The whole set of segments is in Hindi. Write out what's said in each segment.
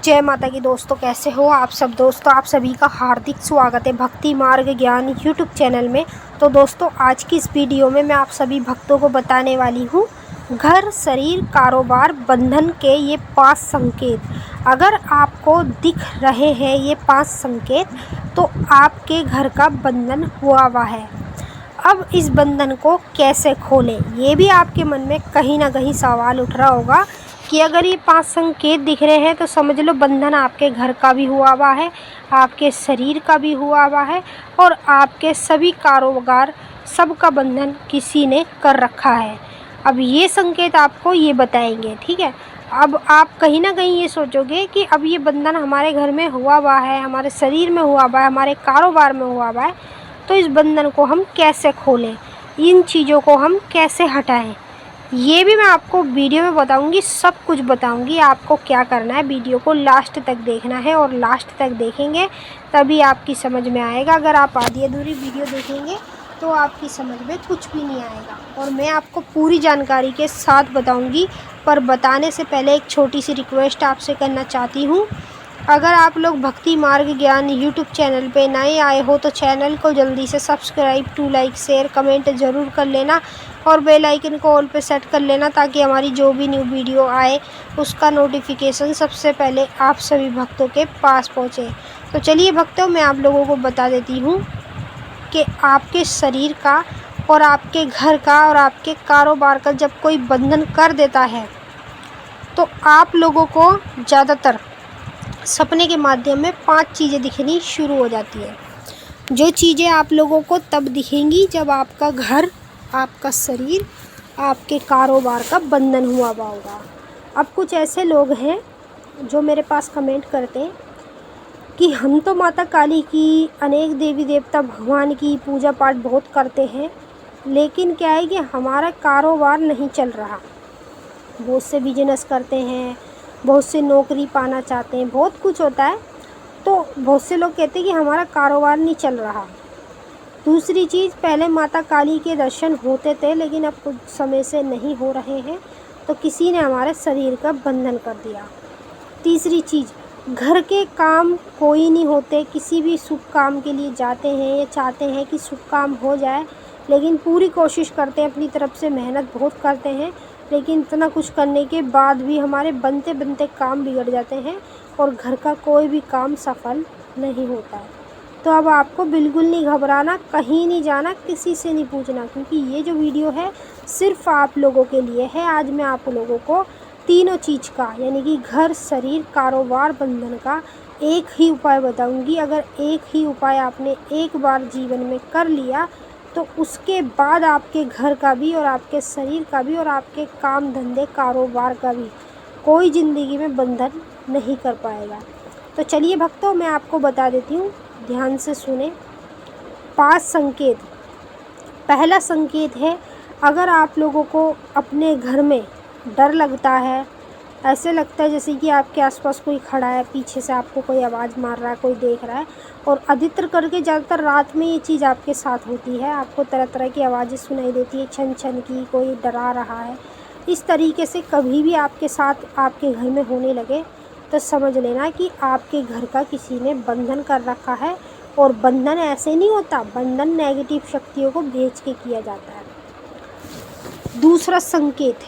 जय माता की दोस्तों, कैसे हो आप सब। दोस्तों आप सभी का हार्दिक स्वागत है भक्ति मार्ग ज्ञान यूट्यूब चैनल में। तो दोस्तों आज की इस वीडियो में मैं आप सभी भक्तों को बताने वाली हूँ घर, शरीर, कारोबार, बंधन के ये 5 संकेत। अगर आपको दिख रहे हैं ये 5 संकेत तो आपके घर का बंधन हुआ हुआ है। अब इस बंधन को कैसे खोलें, ये भी आपके मन में कहीं ना कहीं सवाल उठ रहा होगा कि अगर ये 5 संकेत दिख रहे हैं तो समझ लो बंधन आपके घर का भी हुआ हुआ है, आपके शरीर का भी हुआ हुआ है और आपके सभी कारोबार सबका बंधन किसी ने कर रखा है। अब ये संकेत आपको ये बताएंगे, ठीक है। अब आप कहीं ना कहीं ये सोचोगे कि अब ये बंधन हमारे घर में हुआ हुआ है, हमारे शरीर में हुआ हुआ है, हमारे कारोबार में हुआ हुआ है, तो इस बंधन को हम कैसे खोलें, इन चीज़ों को हम कैसे हटाएं, ये भी मैं आपको वीडियो में बताऊंगी। सब कुछ बताऊंगी आपको क्या करना है। वीडियो को लास्ट तक देखना है और लास्ट तक देखेंगे तभी आपकी समझ में आएगा। अगर आप आधी अधूरी वीडियो देखेंगे तो आपकी समझ में कुछ भी नहीं आएगा और मैं आपको पूरी जानकारी के साथ बताऊंगी। पर बताने से पहले एक छोटी सी रिक्वेस्ट आपसे करना चाहती हूँ। अगर आप लोग भक्ति मार्ग ज्ञान यूट्यूब चैनल पे नए आए हो तो चैनल को जल्दी से subscribe, to like, share, comment ज़रूर कर लेना और बेल आइकन को ऑल पे सेट कर लेना ताकि हमारी जो भी न्यू वीडियो आए उसका नोटिफिकेशन सबसे पहले आप सभी भक्तों के पास पहुँचे। तो चलिए भक्तों, मैं आप लोगों को बता देती हूँ कि आपके शरीर का और आपके घर का और आपके कारोबार का जब कोई बंधन कर देता है तो आप लोगों को ज़्यादातर सपने के माध्यम में 5 चीज़ें दिखनी शुरू हो जाती है। जो चीज़ें आप लोगों को तब दिखेंगी जब आपका घर, आपका शरीर, आपके कारोबार का बंधन हुआ हुआ होगा। अब कुछ ऐसे लोग हैं जो मेरे पास कमेंट करते हैं कि हम तो माता काली की, अनेक देवी देवता भगवान की पूजा पाठ बहुत करते हैं, लेकिन क्या है कि हमारा कारोबार नहीं चल रहा। बहुत से बिजनेस करते हैं, बहुत से नौकरी पाना चाहते हैं, बहुत कुछ होता है, तो बहुत से लोग कहते हैं कि हमारा कारोबार नहीं चल रहा। दूसरी चीज़, पहले माता काली के दर्शन होते थे लेकिन अब कुछ समय से नहीं हो रहे हैं, तो किसी ने हमारे शरीर का बंधन कर दिया। तीसरी चीज़, घर के काम कोई नहीं होते, किसी भी शुभ काम के लिए जाते हैं या चाहते हैं कि शुभ काम हो जाए, लेकिन पूरी कोशिश करते हैं, अपनी तरफ से मेहनत बहुत करते हैं, लेकिन इतना कुछ करने के बाद भी हमारे बनते बनते काम बिगड़ जाते हैं और घर का कोई भी काम सफल नहीं होता है। तो अब आपको बिल्कुल नहीं घबराना, कहीं नहीं जाना, किसी से नहीं पूछना, क्योंकि ये जो वीडियो है सिर्फ आप लोगों के लिए है। आज मैं आप लोगों को तीनों चीज़ का, यानी कि घर, शरीर, कारोबार, बंधन का एक ही उपाय बताऊंगी। अगर एक ही उपाय आपने एक बार जीवन में कर लिया तो उसके बाद आपके घर का भी और आपके शरीर का भी और आपके काम धंधे कारोबार का भी कोई ज़िंदगी में बंधन नहीं कर पाएगा। तो चलिए भक्तों, मैं आपको बता देती हूँ, ध्यान से सुने। 5 संकेत। पहला संकेत है, अगर आप लोगों को अपने घर में डर लगता है, ऐसे लगता है जैसे कि आपके आसपास कोई खड़ा है, पीछे से आपको कोई आवाज़ मार रहा है, कोई देख रहा है, और अधिकतर करके ज़्यादातर रात में ये चीज़ आपके साथ होती है। आपको तरह तरह की आवाज़ें सुनाई देती है, छन छन की, कोई डरा रहा है। इस तरीके से कभी भी आपके साथ आपके घर में होने लगे तो समझ लेना कि आपके घर का किसी ने बंधन कर रखा है। और बंधन ऐसे नहीं होता, बंधन नेगेटिव शक्तियों को भेज के किया जाता है। दूसरा संकेत,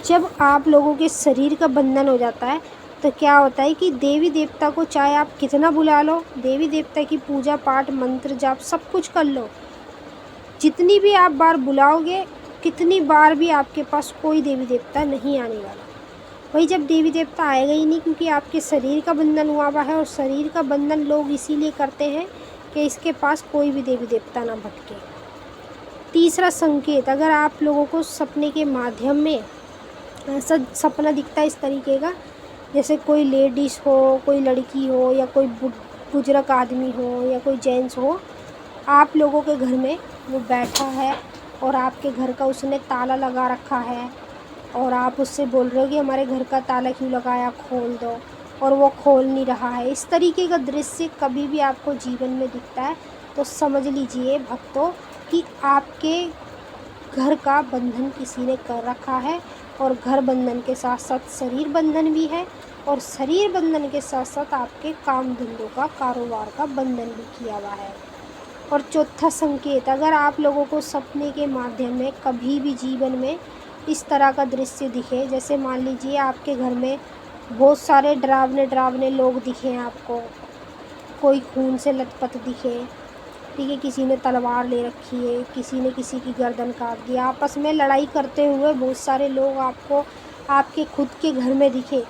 जब आप लोगों के शरीर का बंधन हो जाता है तो क्या होता है कि देवी देवता को चाहे आप कितना बुला लो, देवी देवता की पूजा पाठ, मंत्र जाप सब कुछ कर लो, जितनी भी आप बार बुलाओगे, कितनी बार भी आपके पास कोई देवी देवता नहीं आने वाला। वही जब देवी देवता आएगा ही नहीं, क्योंकि आपके शरीर का बंधन हुआ हुआ है। और शरीर का बंधन लोग इसीलिए करते हैं कि इसके पास कोई भी देवी देवता ना भटके। तीसरा संकेत, अगर आप लोगों को सपने के माध्यम में ऐसा सपना दिखता है इस तरीके का, जैसे कोई लेडीज़ हो, कोई लड़की हो, या कोई बुजुर्ग आदमी हो, या कोई जेंट्स हो, आप लोगों के घर में वो बैठा है और आपके घर का उसने ताला लगा रखा है और आप उससे बोल रहे हो कि हमारे घर का ताला क्यों लगाया, खोल दो, और वो खोल नहीं रहा है। इस तरीके का दृश्य कभी भी आपको जीवन में दिखता है तो समझ लीजिए भक्तों कि आपके घर का बंधन किसी ने कर रखा है। और घर बंधन के साथ साथ शरीर बंधन भी है और शरीर बंधन के साथ साथ आपके काम धंधों का, कारोबार का बंधन भी किया हुआ है। और चौथा संकेत, अगर आप लोगों को सपने के माध्यम में कभी भी जीवन में इस तरह का दृश्य दिखे, जैसे मान लीजिए आपके घर में बहुत सारे डरावने डरावने लोग दिखें आपको, कोई खून से लथपथ दिखे, ठीक है, किसी ने तलवार ले रखी है, किसी ने किसी की गर्दन काट दी, आपस में लड़ाई करते हुए बहुत सारे लोग आपको आपके खुद के घर में दिखे,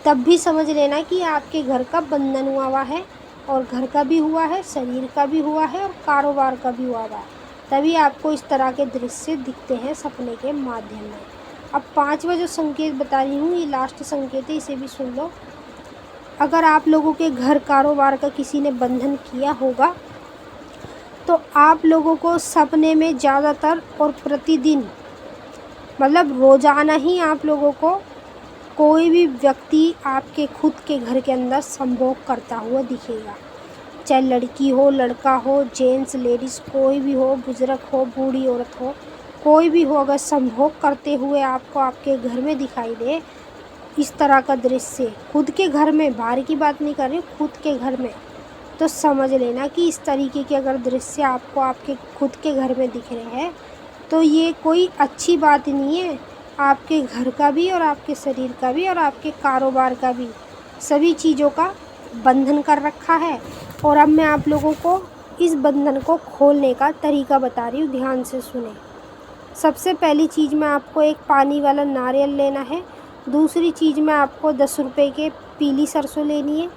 तब भी समझ लेना कि आपके घर का बंधन हुआ हुआ है, और घर का भी हुआ है, शरीर का भी हुआ है, और कारोबार का भी हुआ हुआ है। तभी आपको इस तरह के दृश्य दिखते हैं सपने के माध्यम में। अब पांचवा जो संकेत बता रही हूँ, ये लास्ट संकेत है, इसे भी सुन लो। अगर आप लोगों के घर कारोबार का किसी ने बंधन किया होगा, तो आप लोगों को सपने में ज़्यादातर और प्रतिदिन, मतलब रोज़ाना ही आप लोगों को कोई भी व्यक्ति आपके खुद के घर के अंदर संभोग करता हुआ दिखेगा। चाहे लड़की हो, लड़का हो, जेंट्स लेडीज़ कोई भी हो, बुजुर्ग हो, बूढ़ी औरत हो, कोई भी हो, अगर संभोग करते हुए आपको आपके घर में दिखाई दे इस तरह का दृश्य, खुद के घर में, बाहर की बात नहीं कर रही हूँ, खुद के घर में, तो समझ लेना कि इस तरीके के अगर दृश्य आपको आपके खुद के घर में दिख रहे हैं, तो ये कोई अच्छी बात नहीं है। आपके घर का भी और आपके शरीर का भी और आपके कारोबार का भी, सभी चीज़ों का बंधन कर रखा है। और अब मैं आप लोगों को इस बंधन को खोलने का तरीका बता रही हूँ, ध्यान से सुने। सबसे पहली चीज़ में आपको एक पानी वाला नारियल लेना है। दूसरी चीज़ में आपको 10 रुपये के पीली सरसों लेनी है।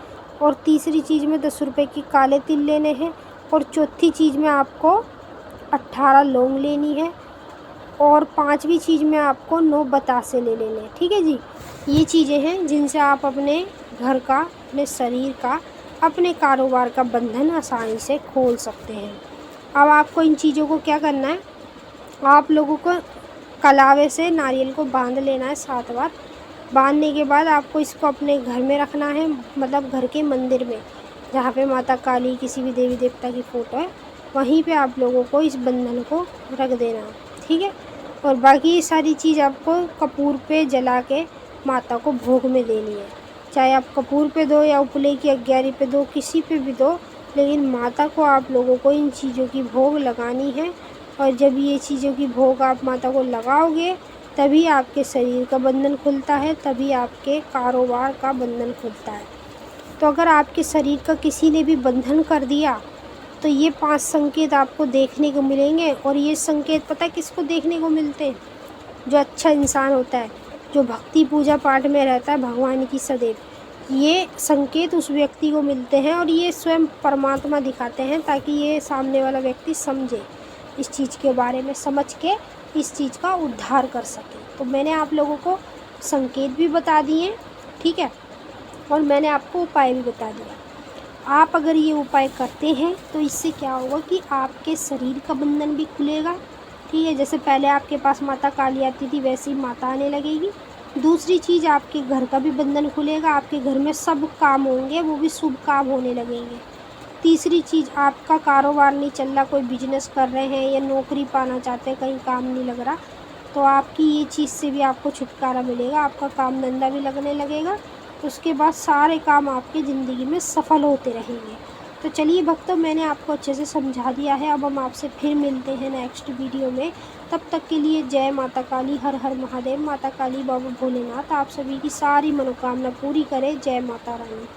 और तीसरी चीज़ में 10 रुपये के काले तिल लेने हैं। और चौथी चीज़ में आपको 18 लौंग लेनी है। और पांचवी चीज़ में आपको 9 बतासे ले लेने हैं। ठीक है जी, ये चीज़ें हैं जिनसे आप अपने घर का, अपने शरीर का, अपने कारोबार का बंधन आसानी से खोल सकते हैं। अब आपको इन चीज़ों को क्या करना है, आप लोगों को कलावे से नारियल को बांध लेना है 7 बार। बांधने के बाद आपको इसको अपने घर में रखना है, मतलब घर के मंदिर में, जहाँ पे माता काली, किसी भी देवी देवता की फ़ोटो है, वहीं पे आप लोगों को इस बंधन को रख देना है। ठीक है, और बाकी ये सारी चीज़ आपको कपूर पे जला के माता को भोग में देनी है। चाहे आप कपूर पे दो या उपले की अग्यारी पे दो, किसी पे भी दो, लेकिन माता को आप लोगों को इन चीज़ों की भोग लगानी है। और जब ये चीज़ों की भोग आप माता को लगाओगे, तभी आपके शरीर का बंधन खुलता है, तभी आपके कारोबार का बंधन खुलता है। तो अगर आपके शरीर का किसी ने भी बंधन कर दिया, तो ये 5 संकेत आपको देखने को मिलेंगे। और ये संकेत पता है किसको देखने को मिलते हैं? जो अच्छा इंसान होता है, जो भक्ति पूजा पाठ में रहता है भगवान की सदैव, ये संकेत उस व्यक्ति को मिलते हैं। और ये स्वयं परमात्मा दिखाते हैं, ताकि ये सामने वाला व्यक्ति समझे, इस चीज़ के बारे में समझ के इस चीज़ का उद्धार कर सके। तो मैंने आप लोगों को संकेत भी बता दिए, ठीक है, और मैंने आपको उपाय भी बता दिया। आप अगर ये उपाय करते हैं तो इससे क्या होगा कि आपके शरीर का बंधन भी खुलेगा। ठीक है, जैसे पहले आपके पास माता काली आती थी, वैसे ही माता आने लगेगी। दूसरी चीज़, आपके घर का भी बंधन खुलेगा, आपके घर में सब काम होंगे, वो भी शुभ काम होने लगेंगे। तीसरी चीज़, आपका कारोबार नहीं चल रहा, कोई बिजनेस कर रहे हैं या नौकरी पाना चाहते हैं, कहीं काम नहीं लग रहा, तो आपकी ये चीज़ से भी आपको छुटकारा मिलेगा, आपका काम धंधा भी लगने लगेगा। उसके बाद सारे काम आपकी ज़िंदगी में सफल होते रहेंगे। तो चलिए भक्तों, मैंने आपको अच्छे से समझा दिया है। अब हम आपसे फिर मिलते हैं नेक्स्ट वीडियो में। तब तक के लिए जय माता काली, हर हर महादेव। माता काली, बाबा भोलेनाथ आप सभी की सारी मनोकामना पूरी करे। जय माता रानी।